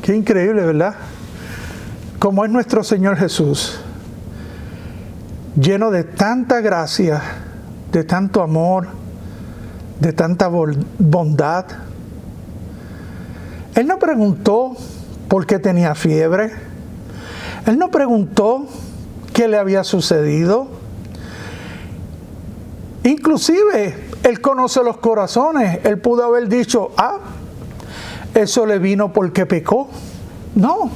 Speaker 2: Qué increíble, ¿verdad? Como es nuestro Señor Jesús, lleno de tanta gracia, de tanto amor, de tanta bondad. Él no preguntó por qué tenía fiebre. Él no preguntó qué le había sucedido. Inclusive, Él conoce los corazones. Él pudo haber dicho: eso le vino porque pecó. No.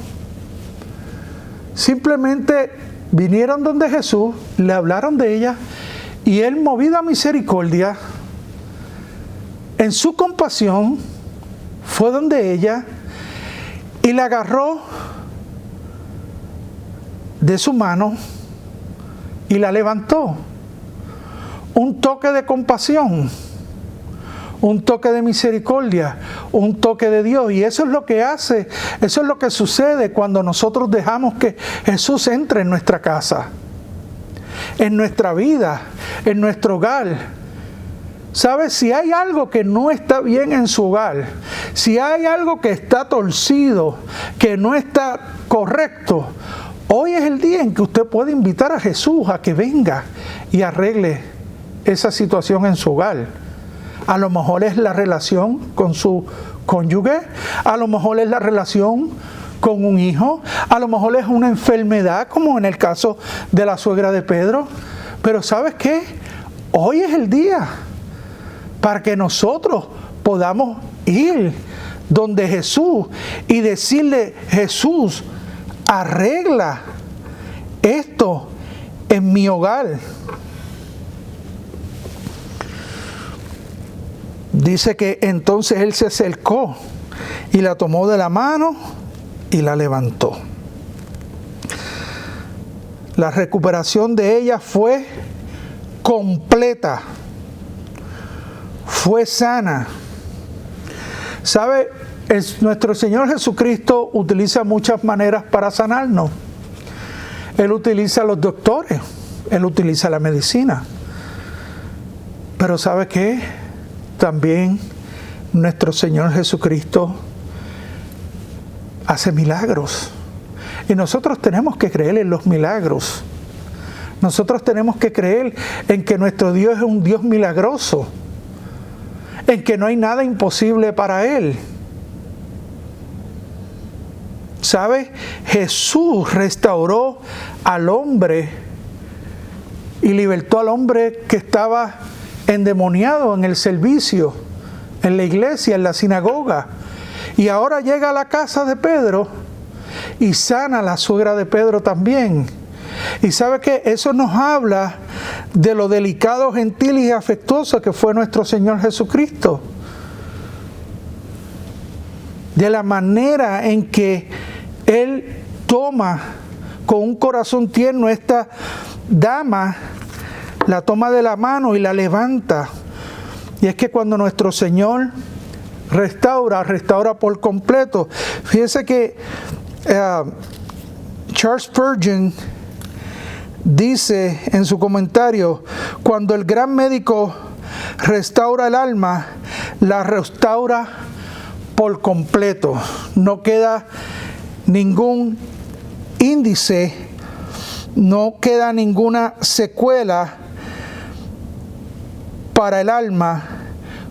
Speaker 2: Simplemente vinieron donde Jesús, le hablaron de ella, y Él, movido a misericordia, en su compasión, fue donde ella y la agarró de su mano y la levantó. Un toque de compasión, un toque de misericordia, un toque de Dios. Y eso es lo que hace, eso es lo que sucede cuando nosotros dejamos que Jesús entre en nuestra casa, en nuestra vida, en nuestro hogar. ¿Sabes? Si hay algo que no está bien en su hogar, si hay algo que está torcido, que no está correcto, hoy es el día en que usted puede invitar a Jesús a que venga y arregle esa situación en su hogar. A lo mejor es la relación con su cónyuge, a lo mejor es la relación con un hijo, a lo mejor es una enfermedad, como en el caso de la suegra de Pedro. Pero ¿sabes qué? Hoy es el día para que nosotros podamos ir donde Jesús y decirle: Jesús, arregla esto en mi hogar. Dice que entonces él se acercó y la tomó de la mano y la levantó. La recuperación de ella fue completa. Fue sana. ¿Sabe? Nuestro Señor Jesucristo utiliza muchas maneras para sanarnos. Él utiliza a los doctores, Él utiliza la medicina. Pero ¿sabe qué? También nuestro Señor Jesucristo hace milagros. Y nosotros tenemos que creer en los milagros. Nosotros tenemos que creer en que nuestro Dios es un Dios milagroso, en que no hay nada imposible para Él. ¿Sabe? Jesús restauró al hombre y libertó al hombre que estaba endemoniado en el servicio, en la iglesia, en la sinagoga. Y ahora llega a la casa de Pedro y sana a la suegra de Pedro también. Y ¿sabe qué? Eso nos habla de lo delicado, gentil y afectuoso que fue nuestro Señor Jesucristo. De la manera en que Él toma con un corazón tierno a esta dama, la toma de la mano y la levanta. Y es que cuando nuestro Señor restaura por completo. Fíjese que Charles Spurgeon dice en su comentario: cuando el gran médico restaura el alma, la restaura por completo. No queda ningún índice, no queda ninguna secuela para el alma,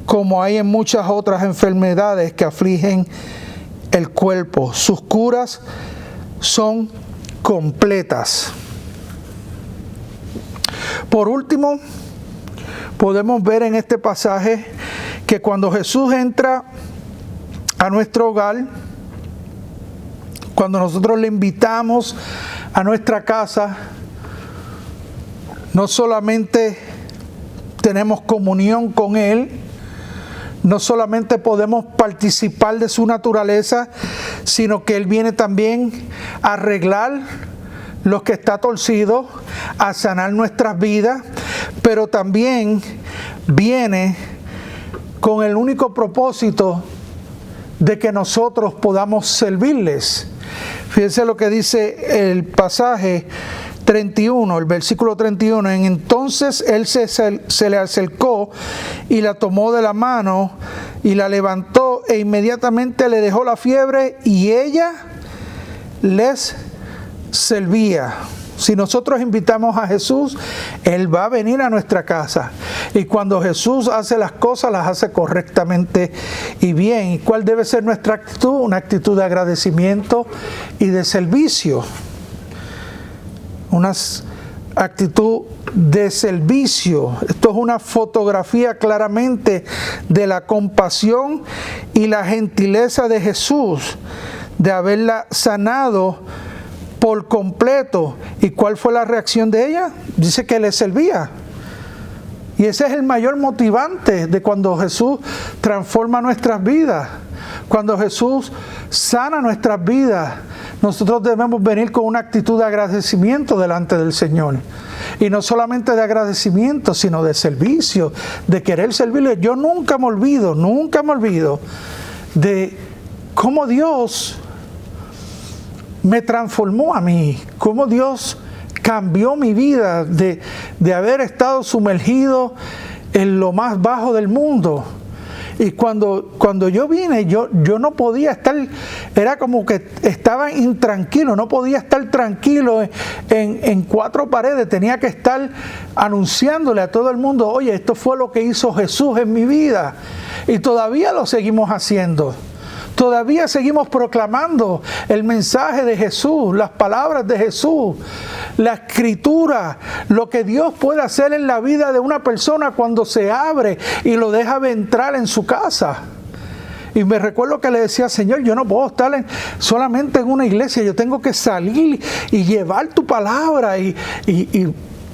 Speaker 2: como hay en muchas otras enfermedades que afligen el cuerpo. Sus curas son completas. Por último, podemos ver en este pasaje que cuando Jesús entra a nuestro hogar, cuando nosotros le invitamos a nuestra casa, no solamente tenemos comunión con Él, no solamente podemos participar de su naturaleza, sino que Él viene también a arreglar lo que está torcido, a sanar nuestras vidas, pero también viene con el único propósito de que nosotros podamos servirles. Fíjense lo que dice el pasaje 31, el versículo 31. Entonces él se le acercó y la tomó de la mano y la levantó, e inmediatamente le dejó la fiebre y ella les servía. Si nosotros invitamos a Jesús, Él va a venir a nuestra casa. Y cuando Jesús hace las cosas, las hace correctamente y bien. ¿Y cuál debe ser nuestra actitud? Una actitud de agradecimiento y de servicio. Una actitud de servicio. Esto es una fotografía claramente de la compasión y la gentileza de Jesús, de haberla sanado por completo. ¿Y cuál fue la reacción de ella? Dice que le servía. Y ese es el mayor motivante de cuando Jesús transforma nuestras vidas. Cuando Jesús sana nuestras vidas, nosotros debemos venir con una actitud de agradecimiento delante del Señor. Y no solamente de agradecimiento, sino de servicio, de querer servirle. Yo nunca me olvido de cómo Dios me transformó a mí, cómo Dios cambió mi vida de haber estado sumergido en lo más bajo del mundo. Y cuando yo vine, yo no podía estar, era como que estaba intranquilo, no podía estar tranquilo en cuatro paredes, tenía que estar anunciándole a todo el mundo, oye, esto fue lo que hizo Jesús en mi vida. Y todavía lo seguimos haciendo. Todavía seguimos proclamando el mensaje de Jesús, las palabras de Jesús, la Escritura, lo que Dios puede hacer en la vida de una persona cuando se abre y lo deja entrar en su casa. Y me recuerdo que le decía, Señor, yo no puedo estar solamente en una iglesia, yo tengo que salir y llevar tu palabra. Y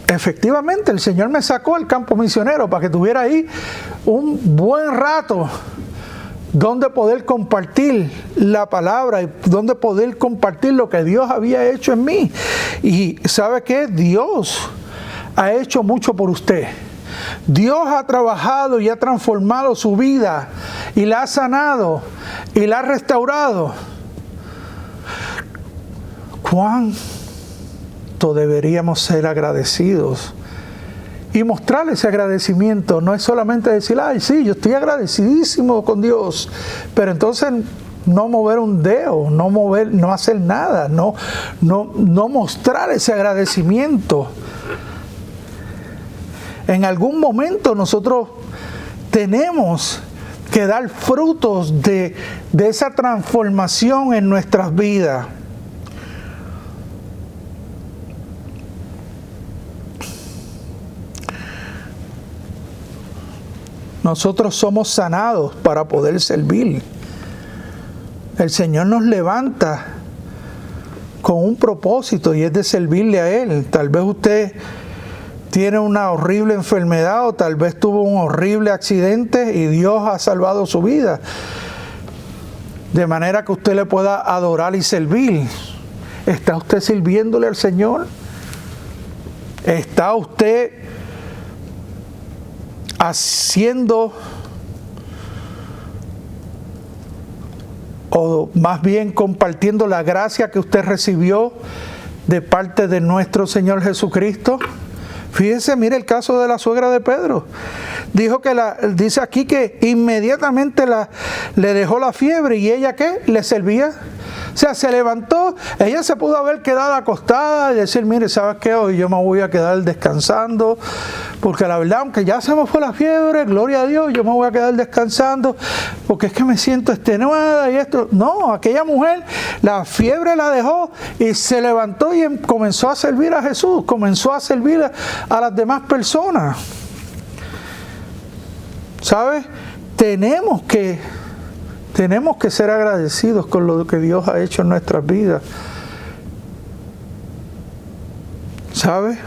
Speaker 2: efectivamente el Señor me sacó al campo misionero para que tuviera ahí un buen rato donde poder compartir la palabra y donde poder compartir lo que Dios había hecho en mí. Y ¿sabe qué? Dios ha hecho mucho por usted. Dios ha trabajado y ha transformado su vida y la ha sanado y la ha restaurado. ¿Cuánto deberíamos ser agradecidos? Y mostrar ese agradecimiento no es solamente decir, ay, sí, yo estoy agradecidísimo con Dios, pero entonces no mover un dedo, no hacer nada, no mostrar ese agradecimiento. En algún momento nosotros tenemos que dar frutos de esa transformación en nuestras vidas. Nosotros somos sanados para poder servir. El Señor nos levanta con un propósito y es de servirle a Él. Tal vez usted tiene una horrible enfermedad o tal vez tuvo un horrible accidente y Dios ha salvado su vida. De manera que usted le pueda adorar y servir. ¿Está usted sirviéndole al Señor? ¿Está usted haciendo, o más bien compartiendo la gracia que usted recibió de parte de nuestro Señor Jesucristo? Fíjese, mire el caso de la suegra de Pedro. Dice aquí que inmediatamente le dejó la fiebre y ella ¿qué? Le servía. O sea, se levantó, ella se pudo haber quedado acostada y decir, mire, ¿sabes qué? Hoy yo me voy a quedar descansando, porque la verdad, aunque ya se me fue la fiebre, gloria a Dios, yo me voy a quedar descansando, porque es que me siento extenuada y esto. No, aquella mujer, la fiebre la dejó y se levantó y comenzó a servir a Jesús, comenzó a servir a las demás personas. ¿Sabes? Tenemos que ser agradecidos con lo que Dios ha hecho en nuestras vidas. ¿Sabe?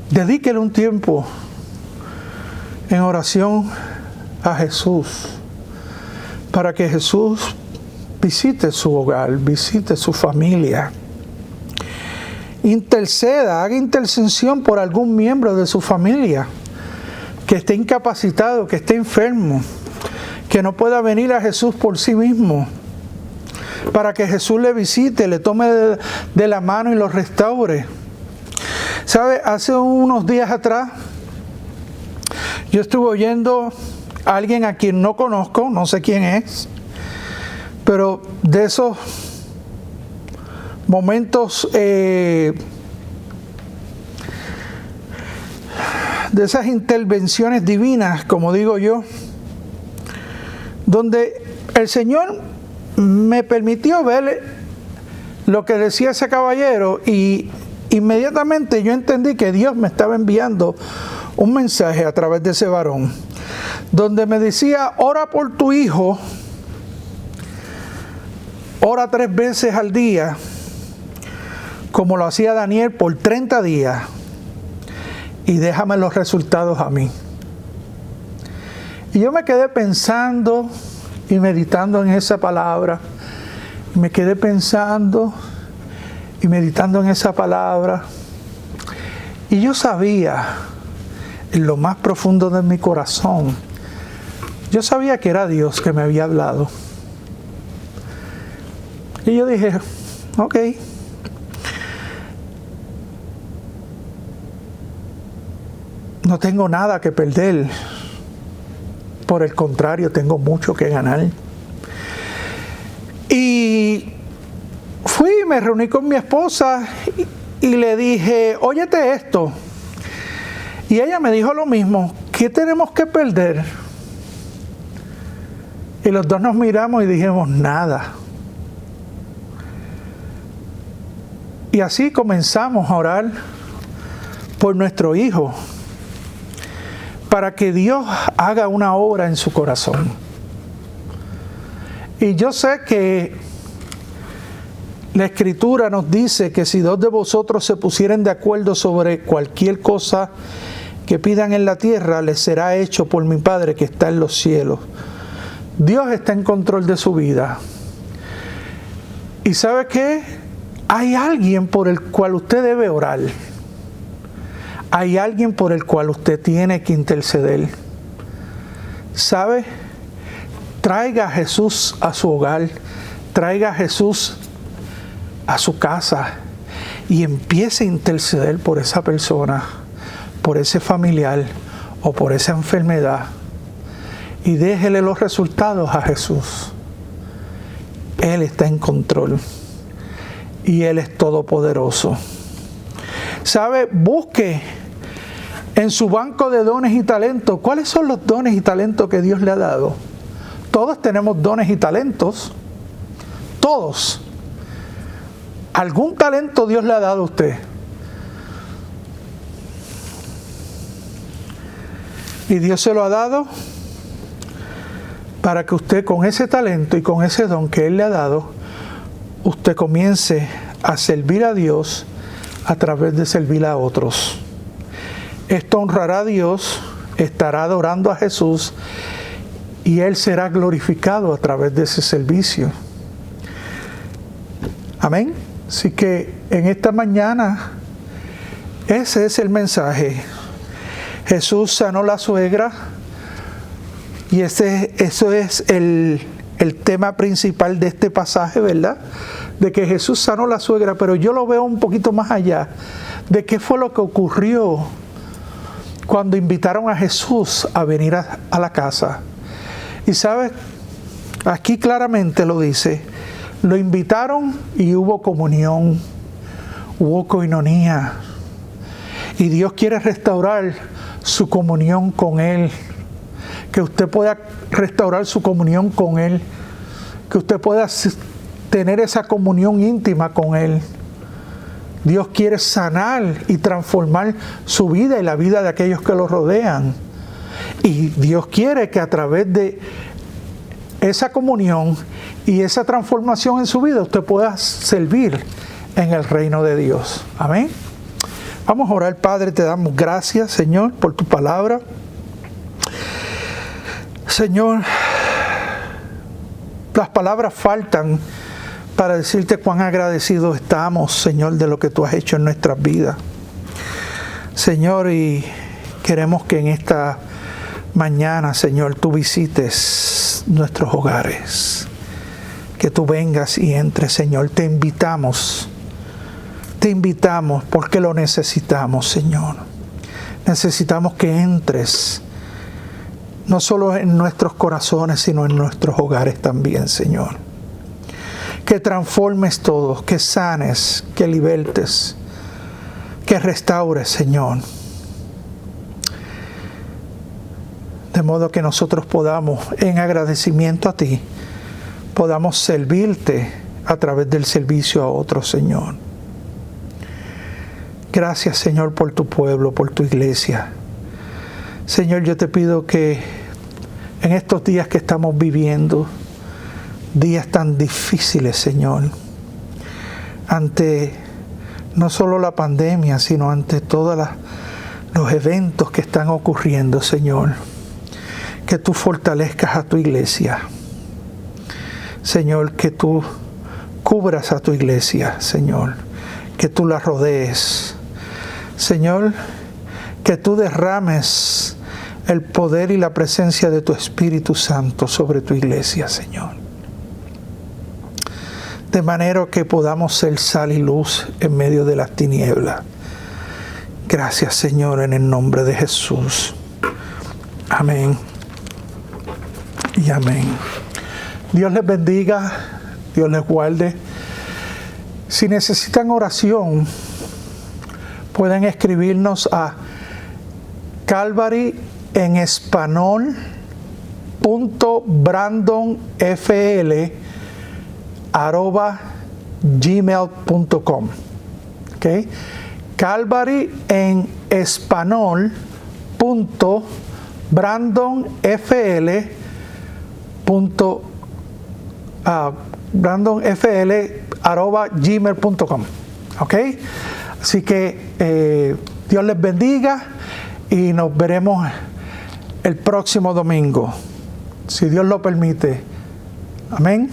Speaker 2: Dedíquele un tiempo en oración a Jesús, para que Jesús visite su hogar, visite su familia. Interceda, haga intercesión por algún miembro de su familia que esté incapacitado, que esté enfermo, que no pueda venir a Jesús por sí mismo, para que Jesús le visite, le tome de la mano y lo restaure. ¿Sabe? Hace unos días atrás, yo estuve oyendo a alguien a quien no conozco, no sé quién es, pero de esos momentos, de esas intervenciones divinas, como digo yo, donde el Señor me permitió ver lo que decía ese caballero y inmediatamente yo entendí que Dios me estaba enviando un mensaje a través de ese varón, donde me decía, ora por tu hijo, ora 3 veces al día, como lo hacía Daniel por 30 días, y déjame los resultados a mí. Y yo me quedé pensando y meditando en esa palabra. Me quedé pensando y meditando en esa palabra. Y yo sabía, en lo más profundo de mi corazón, yo sabía que era Dios que me había hablado. Y yo dije, ok. No tengo nada que perder. Por el contrario, tengo mucho que ganar. Y fui y me reuní con mi esposa y le dije, óyete esto. Y ella me dijo lo mismo, ¿qué tenemos que perder? Y los dos nos miramos y dijimos, nada. Y así comenzamos a orar por nuestro hijo, para que Dios haga una obra en su corazón. Y yo sé que la Escritura nos dice que si dos de vosotros se pusieren de acuerdo sobre cualquier cosa que pidan en la tierra, les será hecho por mi Padre que está en los cielos. Dios está en control de su vida. ¿Y sabe qué? Hay alguien por el cual usted debe orar. Hay alguien por el cual usted tiene que interceder. ¿Sabe? Traiga a Jesús a su hogar. Traiga a Jesús a su casa. Y empiece a interceder por esa persona, por ese familiar o por esa enfermedad. Y déjele los resultados a Jesús. Él está en control. Y Él es todopoderoso. ¿Sabe? Busque en su banco de dones y talentos. ¿Cuáles son los dones y talentos que Dios le ha dado? Todos tenemos dones y talentos. Todos. ¿Algún talento Dios le ha dado a usted? Y Dios se lo ha dado para que usted con ese talento y con ese don que Él le ha dado, usted comience a servir a Dios a través de servir a otros. Esto honrará a Dios, estará adorando a Jesús y Él será glorificado a través de ese servicio. Amén. Así que en esta mañana ese es el mensaje. Jesús sanó la suegra y eso es el tema principal de este pasaje, ¿verdad? De que Jesús sanó la suegra, pero yo lo veo un poquito más allá, de qué fue lo que ocurrió cuando invitaron a Jesús a venir a la casa. Y ¿sabes? Aquí claramente lo dice, lo invitaron y hubo comunión, hubo koinonía, y Dios quiere restaurar su comunión con Él, que usted pueda restaurar su comunión con Él, que usted pueda tener esa comunión íntima con Él. Dios quiere sanar y transformar su vida y la vida de aquellos que lo rodean. Y Dios quiere que a través de esa comunión y esa transformación en su vida usted pueda servir en el reino de Dios. Amén. Vamos a orar. Padre, te damos gracias, Señor, por tu palabra. Señor, las palabras faltan para decirte cuán agradecidos estamos, Señor, de lo que tú has hecho en nuestras vidas. Señor, y queremos que en esta mañana, Señor, tú visites nuestros hogares. Que tú vengas y entres, Señor. Te invitamos porque lo necesitamos, Señor. Necesitamos que entres, no solo en nuestros corazones, sino en nuestros hogares también, Señor. Que transformes todo, que sanes, que libertes, que restaures, Señor. De modo que nosotros podamos, en agradecimiento a ti, podamos servirte a través del servicio a otros, Señor. Gracias, Señor, por tu pueblo, por tu iglesia. Señor, yo te pido que en estos días que estamos viviendo, días tan difíciles, Señor, ante no solo la pandemia, sino ante todos los eventos que están ocurriendo, Señor, que tú fortalezcas a tu iglesia. Señor, que tú cubras a tu iglesia, Señor, que tú la rodees. Señor, que tú derrames el poder y la presencia de tu Espíritu Santo sobre tu iglesia, Señor. De manera que podamos ser sal y luz en medio de las tinieblas. Gracias, Señor, en el nombre de Jesús. Amén y amén. Dios les bendiga, Dios les guarde. Si necesitan oración, pueden escribirnos a calvaryenespanol@gmail.com. ¿Okay? calvaryenspanol.brandonfl@gmail.com. ¿Ok? Así que Dios les bendiga y nos veremos el próximo domingo, si Dios lo permite. Amén.